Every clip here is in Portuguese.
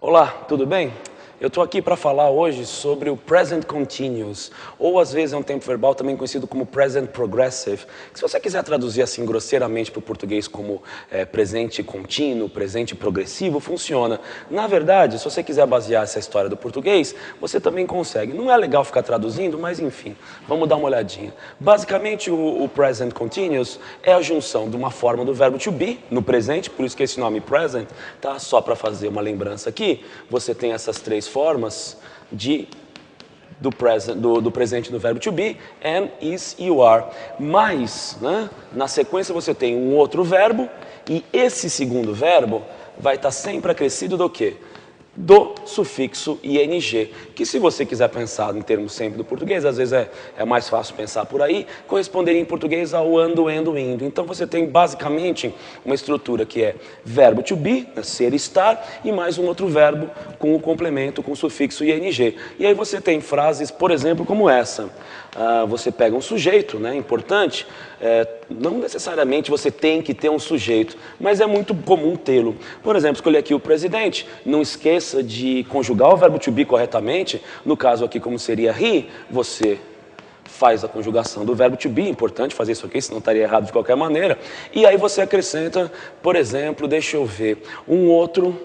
Olá, tudo bem? Eu estou aqui para falar hoje sobre o Present Continuous, ou às vezes é um tempo verbal também conhecido como Present Progressive, que se você quiser traduzir assim grosseiramente para o português como presente contínuo, presente progressivo, funciona. Na verdade, se você quiser basear essa história do português, você também consegue. Não é legal ficar traduzindo, mas enfim, vamos dar uma olhadinha. Basicamente, o Present Continuous é a junção de uma forma do verbo to be, no presente, por isso que esse nome present, tá? Só para fazer uma lembrança aqui, você tem essas três formas do presente do verbo to be, am, is e you are. Mas, né, na sequência você tem um outro verbo e esse segundo verbo vai estar sempre acrescido do quê? Do sufixo ing, que se você quiser pensar em termos sempre do português, às vezes é mais fácil pensar por aí, corresponderia em português ao ando, endo, indo. Então você tem basicamente uma estrutura que é verbo to be, né, ser, estar, e mais um outro verbo com o complemento, com o sufixo ing. E aí você tem frases, por exemplo, como essa. Você pega um sujeito, né, importante, não necessariamente você tem que ter um sujeito, mas é muito comum tê-lo. Por exemplo, escolhi aqui o presidente, não esqueça de conjugar o verbo to be corretamente, no caso aqui como seria he, você faz a conjugação do verbo to be, importante fazer isso aqui, senão estaria errado de qualquer maneira, e aí você acrescenta, por exemplo, deixa eu ver, um outro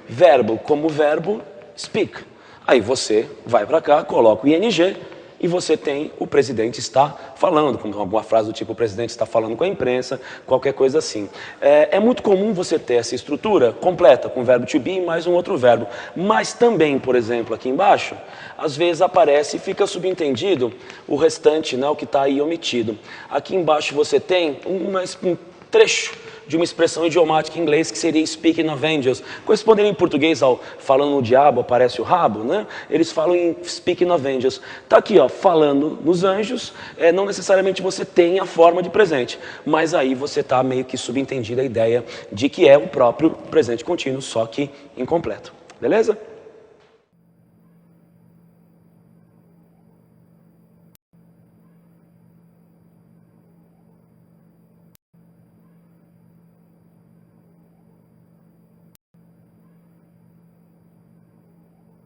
verbo, como o verbo speak. Aí você vai para cá, coloca o ing, e você tem o presidente está falando, como alguma frase do tipo o presidente está falando com a imprensa, qualquer coisa assim. É muito comum você ter essa estrutura completa, com o verbo to be e mais um outro verbo. Mas também, por exemplo, aqui embaixo, às vezes aparece e fica subentendido o restante, né, o que está aí omitido. Aqui embaixo você tem um trecho de uma expressão idiomática em inglês que seria speaking of angels. Corresponderia em português ao falando no diabo, aparece o rabo, né? Eles falam em speaking of angels. Está aqui, ó, falando nos anjos, não necessariamente você tem a forma de presente, mas aí você está meio que subentendido a ideia de que é o próprio presente contínuo, só que incompleto. Beleza?